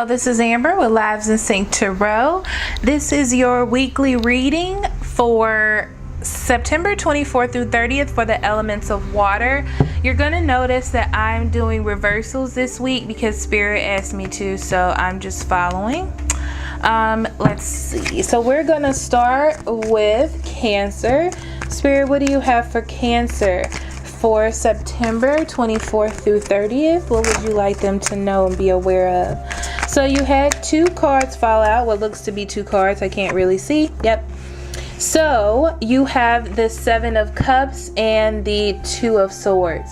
Hello, this is Amber with Lives in Sync Tarot. This is your weekly reading for September 24th through 30th for the elements of water. You're going to notice that I'm doing reversals this week because Spirit asked me to, so I'm just following. Let's see. So we're going to start with Cancer. Spirit, what do you have for Cancer for September 24th through 30th? What would you like them to know and be aware of? So you had two cards fall out. What looks to be two cards. I can't really see. Yep. So you have the Seven of Cups and the Two of Swords.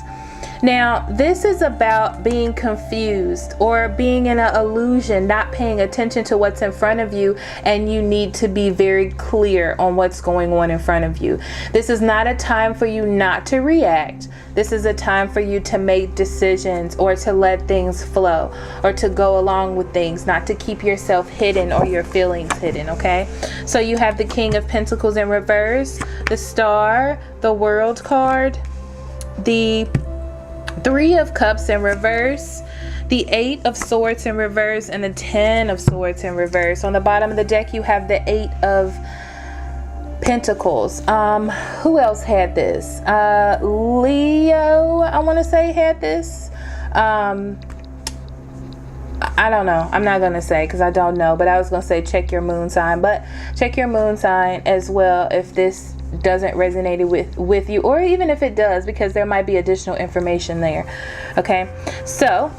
Now, this is about being confused or being in an illusion, not paying attention to what's in front of you, and you need to be very clear on what's going on in front of you. This is not a time for you not to react. This is a time for you to make decisions or to let things flow or to go along with things, not to keep yourself hidden or your feelings hidden, okay? So you have the King of Pentacles in reverse, the Star, the World card, the Three of Cups in reverse, the Eight of Swords in reverse, and the Ten of Swords in reverse. On the bottom of the deck, you have the Eight of Pentacles. Who else had this? Leo, I want to say, had this. I don't know. I'm not going to say because I don't know, but I was going to say check your moon sign. But check your moon sign as well if this doesn't resonate with you, or even if it does, because there might be additional information there. Okay, so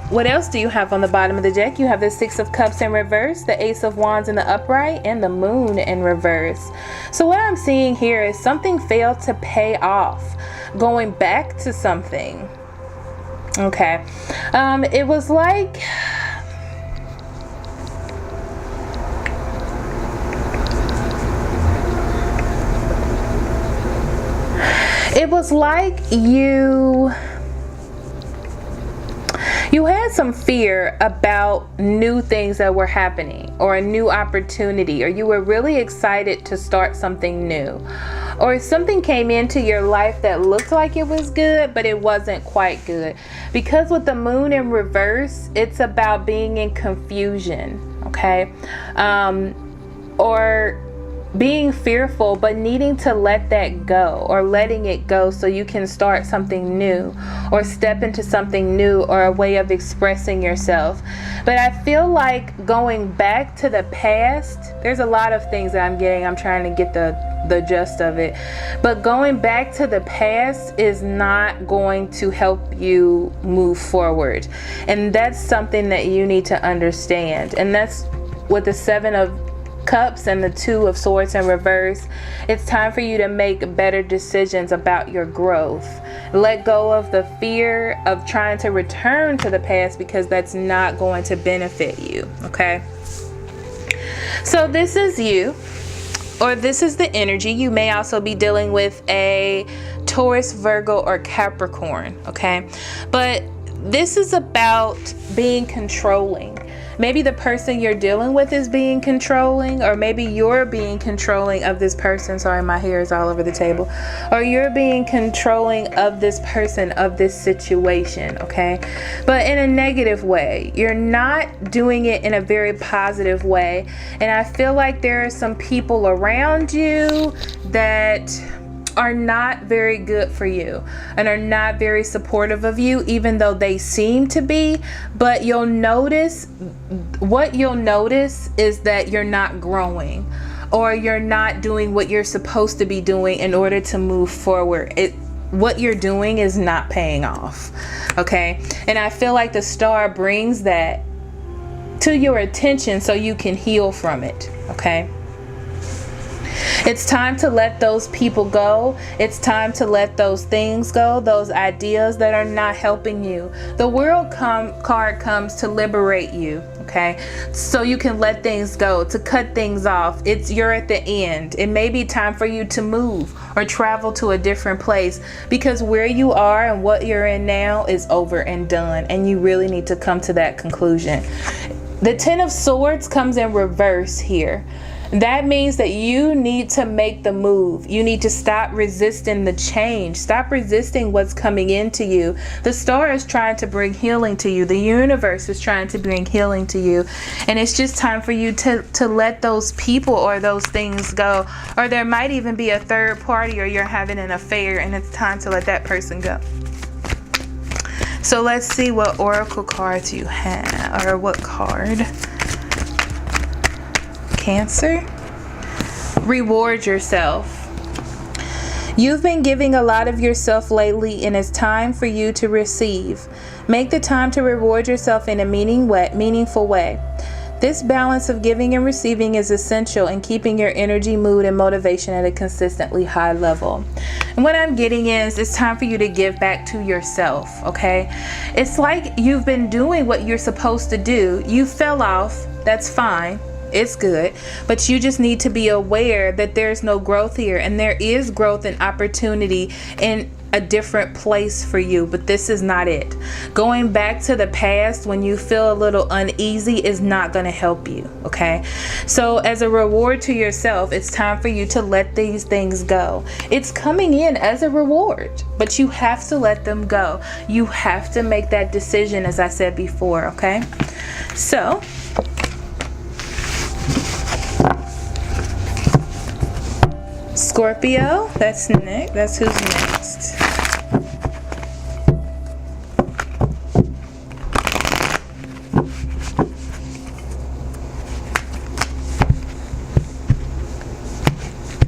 what else do you have on the bottom of the deck? You have the Six of Cups in reverse, the Ace of Wands in the upright, and the Moon in reverse. So what I'm seeing here is something failed to pay off, going back to something. Okay, it was like you had some fear about new things that were happening, or a new opportunity, or you were really excited to start something new, or something came into your life that looked like it was good, but it wasn't quite good. Because with the Moon in reverse, it's about being in confusion, okay? Or being fearful, but needing to let that go, or letting it go so you can start something new or step into something new, or a way of expressing yourself. But I feel like going back to the past, there's a lot of things that I'm getting. I'm trying to get the gist of it. But going back to the past is not going to help you move forward. And that's something that you need to understand. And that's with the Seven of Cups and the Two of Swords in reverse. It's time for you to make better decisions about your growth. Let go of the fear of trying to return to the past, because that's not going to benefit you, okay? So this is you, or this is the energy. You may also be dealing with a Taurus, Virgo, or Capricorn, okay? But this is about being controlling. Maybe the person you're dealing with is being controlling, or maybe you're being controlling of this person. Sorry, my hair is all over the table. Or you're being controlling of this person, of this situation, okay? But in a negative way. You're not doing it in a very positive way. And I feel like there are some people around you that are not very good for you and are not very supportive of you, even though they seem to be. But what you'll notice is that you're not growing, or you're not doing what you're supposed to be doing in order to move forward. What you're doing is not paying off, okay? And I feel like the Star brings that to your attention so you can heal from it, okay? It's time to let those people go. It's time to let those things go, those ideas that are not helping you. The World card comes to liberate you, okay? So you can let things go, to cut things off. You're at the end. It may be time for you to move or travel to a different place, because where you are and what you're in now is over and done, and you really need to come to that conclusion. The Ten of Swords comes in reverse here. That means that you need to make the move. You need to stop resisting the change. Stop resisting what's coming into you. The star is trying to bring healing to you. The universe is trying to bring healing to you. And it's just time for you to let those people or those things go. Or there might even be a third party, or you're having an affair and it's time to let that person go. So let's see what oracle cards you have, or what card. Cancer. Reward yourself. You've been giving a lot of yourself lately, and it's time for you to receive. Make the time to reward yourself in a meaningful way. This balance of giving and receiving is essential in keeping your energy, mood, and motivation at a consistently high level. And what I'm getting is, it's time for you to give back to yourself, okay? It's like you've been doing what you're supposed to do. You fell off. That's fine. It's good, but you just need to be aware that there's no growth here, and there is growth and opportunity in a different place for you, but this is not it. Going back to the past when you feel a little uneasy is not going to help you, okay? So as a reward to yourself, it's time for you to let these things go. It's coming in as a reward, but you have to let them go. You have to make that decision, as I said before, okay? So Scorpio, that's next. That's who's next.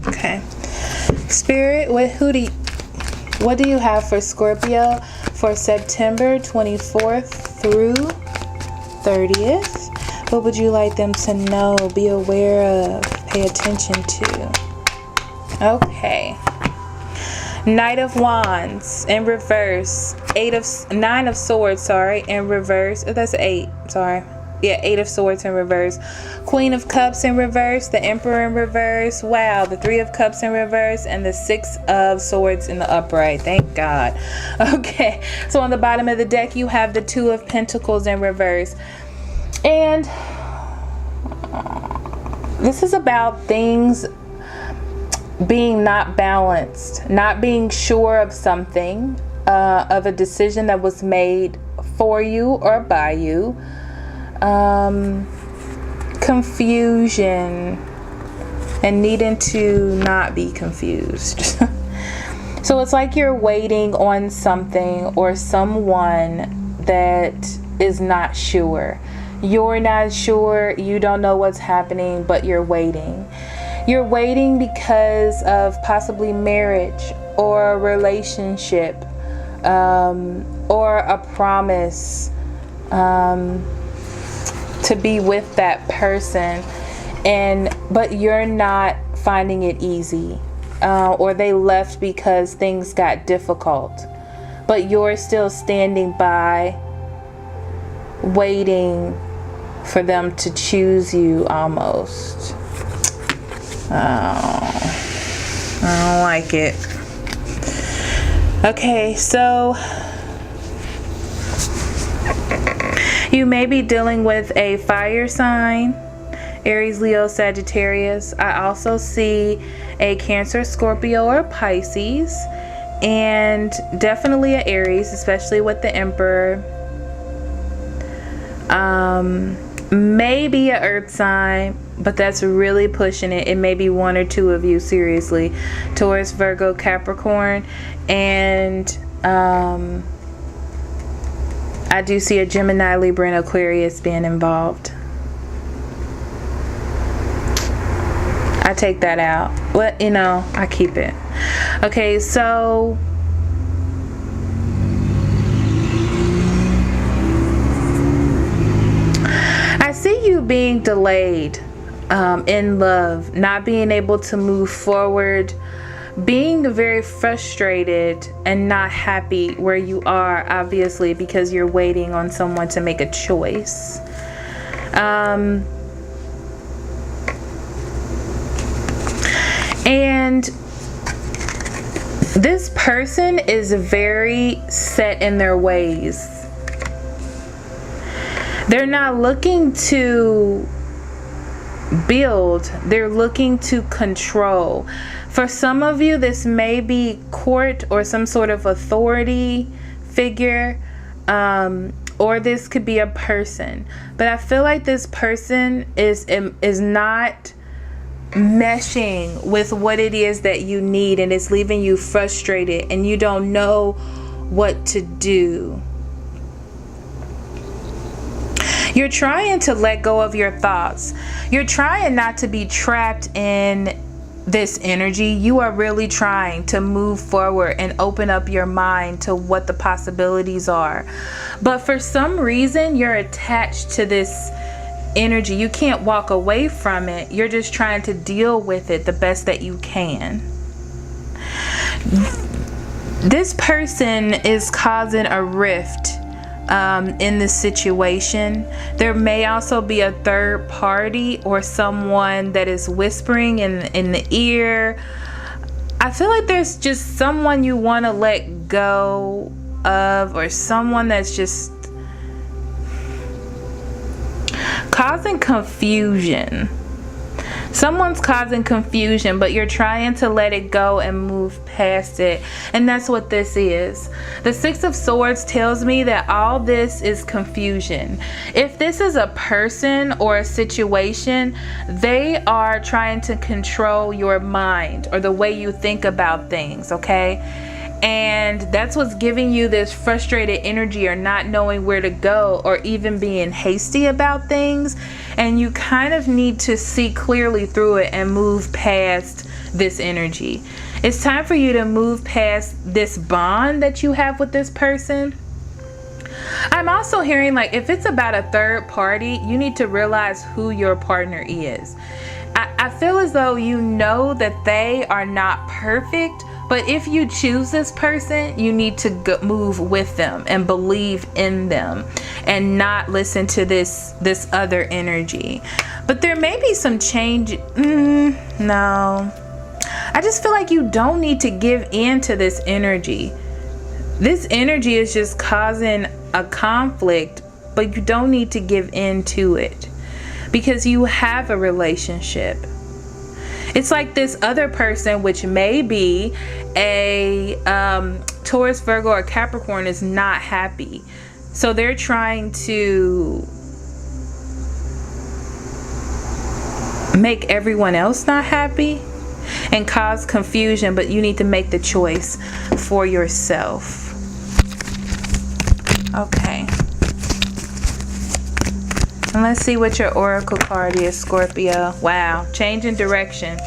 Okay. Spirit, what do you have for Scorpio for September 24th through 30th? What would you like them to know, be aware of, pay attention to? Okay. Knight of Wands in reverse. Nine of Swords, in reverse. Oh, that's 8. Sorry. Yeah, 8 of Swords in reverse. Queen of Cups in reverse. The Emperor in reverse. Wow. The 3 of Cups in reverse. And the 6 of Swords in the upright. Thank God. Okay. So on the bottom of the deck, you have the 2 of Pentacles in reverse. And this is about things being not balanced, not being sure of something, of a decision that was made for you or by you, confusion, and needing to not be confused. So it's like you're waiting on something or someone that is not sure. You're not sure, you don't know what's happening, but you're waiting. You're waiting because of possibly marriage or a relationship, or a promise to be with that person, but you're not finding it easy, or they left because things got difficult, but you're still standing by, waiting for them to choose you almost. Oh, I don't like it. Okay, so you may be dealing with a fire sign, Aries, Leo, Sagittarius. I also see a Cancer, Scorpio, or Pisces, and definitely an Aries, especially with the Emperor. Maybe an earth sign, but that's really pushing it. It may be 1 or 2 of you, seriously. Taurus, Virgo, Capricorn, and I do see a Gemini, Libra, and Aquarius being involved. I take that out. Well, I keep it. Okay, so I see you being delayed in love, not being able to move forward, being very frustrated and not happy where you are, obviously, because you're waiting on someone to make a choice. And this person is very set in their ways. They're not looking to build. They're looking to control. For some of you, this may be court or some sort of authority figure, or this could be a person. But I feel like this person is not meshing with what it is that you need, and it's leaving you frustrated and you don't know what to do. You're trying to let go of your thoughts. You're trying not to be trapped in this energy. You are really trying to move forward and open up your mind to what the possibilities are. But for some reason, you're attached to this energy. You can't walk away from it. You're just trying to deal with it the best that you can. This person is causing a rift in this situation. There may also be a third party or someone that is whispering in the ear. I feel like there's just someone you want to let go of, or someone that's just causing confusion. Someone's causing confusion, but you're trying to let it go and move past it. And that's what this is. The Six of Swords tells me that all this is confusion. If this is a person or a situation, they are trying to control your mind or the way you think about things, okay? And that's what's giving you this frustrated energy, or not knowing where to go, or even being hasty about things. And you kind of need to see clearly through it and move past this energy. It's time for you to move past this bond that you have with this person. I'm also hearing, like, if it's about a third party, you need to realize who your partner is. I feel as though you know that they are not perfect, but if you choose this person, you need to move with them and believe in them and not listen to this other energy. But there may be some change. No. I just feel like you don't need to give in to this energy. This energy is just causing a conflict, but you don't need to give in to it because you have a relationship. It's like this other person, which may be a Taurus, Virgo, or Capricorn, is not happy. So they're trying to make everyone else not happy and cause confusion, but you need to make the choice for yourself. Okay. And let's see what your oracle card is, Scorpio. Wow, change in direction.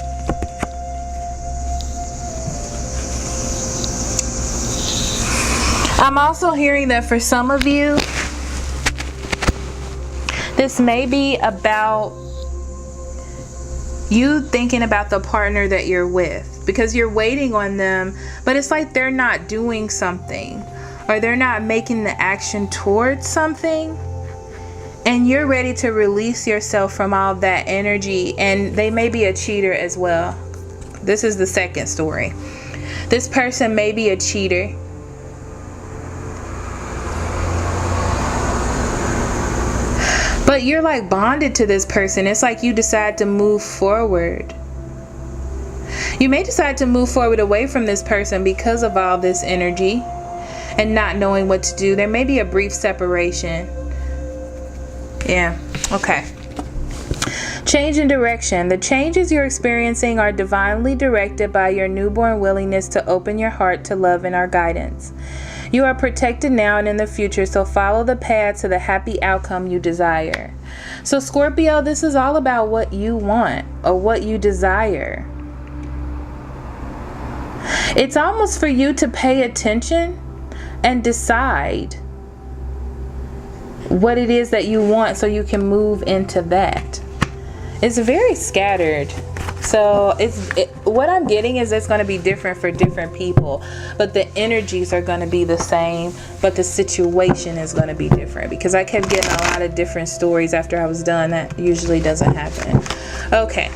I'm also hearing that for some of you, this may be about you thinking about the partner that you're with, because you're waiting on them, but it's like they're not doing something, or they're not making the action towards something. And you're ready to release yourself from all that energy. And they may be a cheater as well. This is the second story. This person may be a cheater. But you're like bonded to this person. It's like you decide to move forward. You may decide to move forward away from this person because of all this energy and not knowing what to do. There may be a brief separation. Yeah, okay. Change in direction. The changes you're experiencing are divinely directed by your newborn willingness to open your heart to love and our guidance. You are protected now and in the future, so follow the path to the happy outcome you desire. So Scorpio, this is all about what you want or what you desire. It's almost for you to pay attention and decide what it is that you want so you can move into that. It's very scattered. So what I'm getting is it's going to be different for different people, but the energies are going to be the same, but the situation is going to be different, because I kept getting a lot of different stories after I was done. That usually doesn't happen. Okay.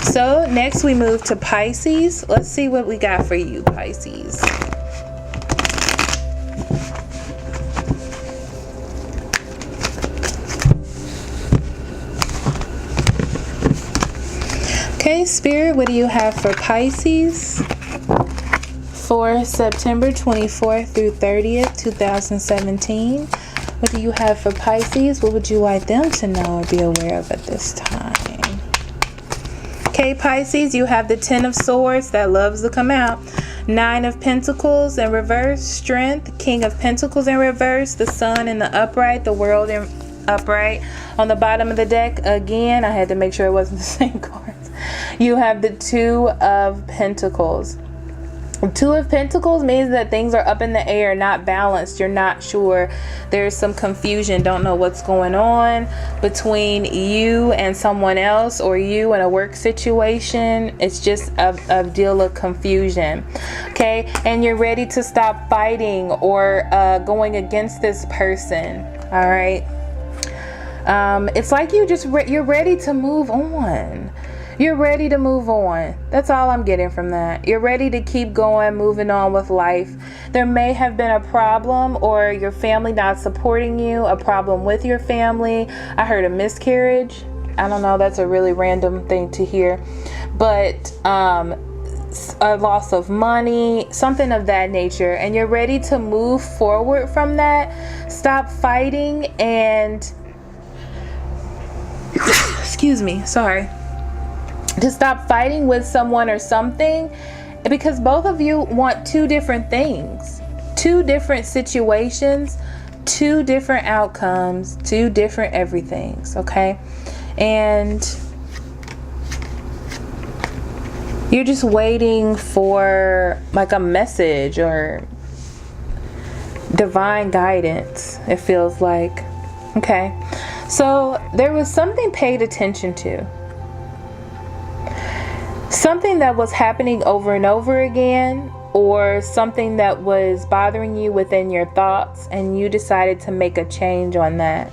So next we move to Pisces. Let's see what we got for you, Pisces. Okay, Spirit, what do you have for Pisces for September 24th through 30th, 2017? What do you have for Pisces? What would you like them to know or be aware of at this time? Okay, Pisces, you have the Ten of Swords. That loves to come out. Nine of Pentacles in reverse, Strength. King of Pentacles in reverse, the Sun in the upright, the World in upright. On the bottom of the deck, again, I had to make sure it wasn't the same cards. You have the Two of Pentacles. Two of Pentacles means that things are up in the air, not balanced. You're not sure. There's some confusion. Don't know what's going on between you and someone else, or you in a work situation. It's just a deal of confusion. Okay, and you're ready to stop fighting or going against this person. All right. It's like you're ready to move on. You're ready to move on. That's all I'm getting from that. You're ready to keep going, moving on with life. There may have been a problem, or your family not supporting you, a problem with your family. I heard a miscarriage. I don't know, that's a really random thing to hear. But a loss of money, something of that nature. And you're ready to move forward from that. Stop fighting and... Excuse me, sorry. To stop fighting with someone or something, because both of you want two different things, two different situations, two different outcomes, two different everythings, okay? And you're just waiting for like a message or divine guidance, it feels like. Okay, so there was something paid attention to. Something that was happening over and over again, or something that was bothering you within your thoughts, and you decided to make a change on that.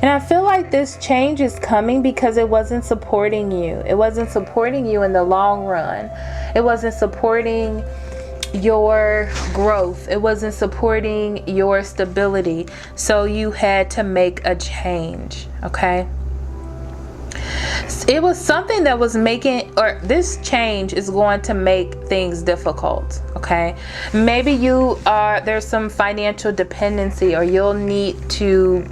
And I feel like this change is coming because it wasn't supporting you. It wasn't supporting you in the long run. It wasn't supporting your growth. It wasn't supporting your stability. So you had to make a change, okay? It was something that was making, or this change is going to make things difficult, okay? Maybe there's some financial dependency, or you'll need to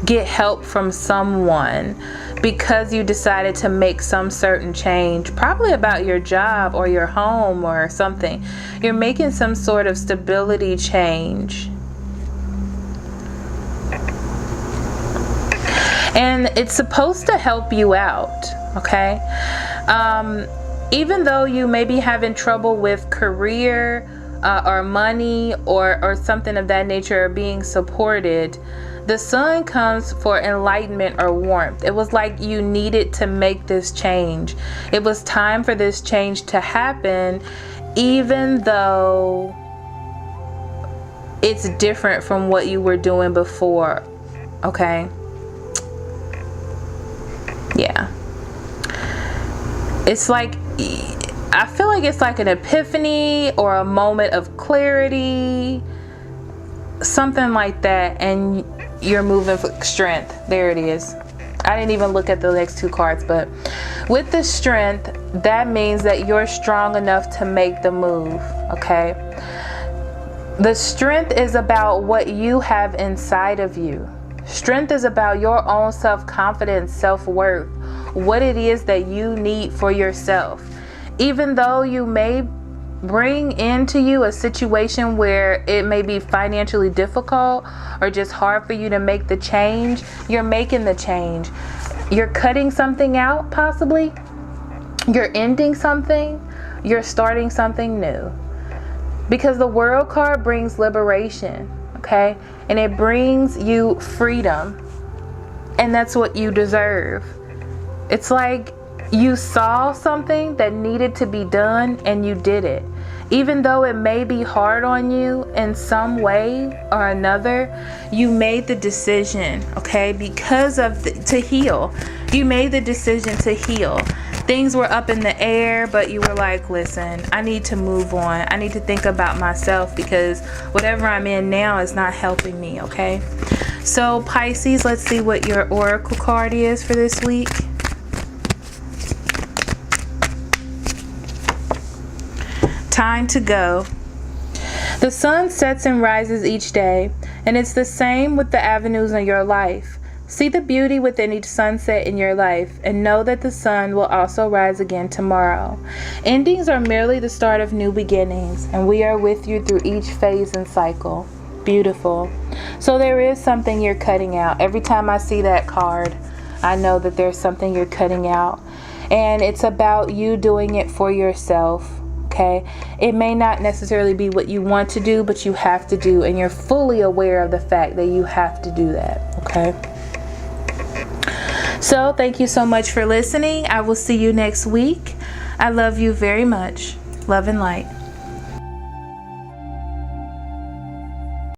get help from someone because you decided to make some certain change, probably about your job or your home or something. You're making some sort of stability change. And it's supposed to help you out, okay? Even though you may be having trouble with career or money or something of that nature, or being supported, the Sun comes for enlightenment or warmth. It was like you needed to make this change. It was time for this change to happen, even though it's different from what you were doing before, okay? Yeah. It's like, I feel like it's like an epiphany or a moment of clarity, something like that, and you're moving for strength. There it is. I didn't even look at the next two cards, but with the strength, that means that you're strong enough to make the move, okay? The strength is about what you have inside of you. Strength is about your own self-confidence, self-worth, what it is that you need for yourself. Even though you may bring into you a situation where it may be financially difficult or just hard for you to make the change, you're making the change. You're cutting something out, possibly. You're ending something. You're starting something new. Because the World card brings liberation, okay? And it brings you freedom. And that's what you deserve. It's like you saw something that needed to be done and you did it. Even though it may be hard on you in some way or another, you made the decision, okay? Because of to heal. You made the decision to heal. Things were up in the air, but you were like, listen, I need to move on. I need to think about myself because whatever I'm in now is not helping me, okay? So Pisces, let's see what your oracle card is for this week. Time to go. The sun sets and rises each day, and it's the same with the avenues in your life. See the beauty within each sunset in your life, and know that the sun will also rise again tomorrow. Endings are merely the start of new beginnings, and we are with you through each phase and cycle. Beautiful. So there is something you're cutting out. Every time I see that card, I know that there's something you're cutting out. And it's about you doing it for yourself. Okay, it may not necessarily be what you want to do, but you have to do, and you're fully aware of the fact that you have to do that. Okay. So thank you so much for listening. I will see you next week. I love you very much. Love and light.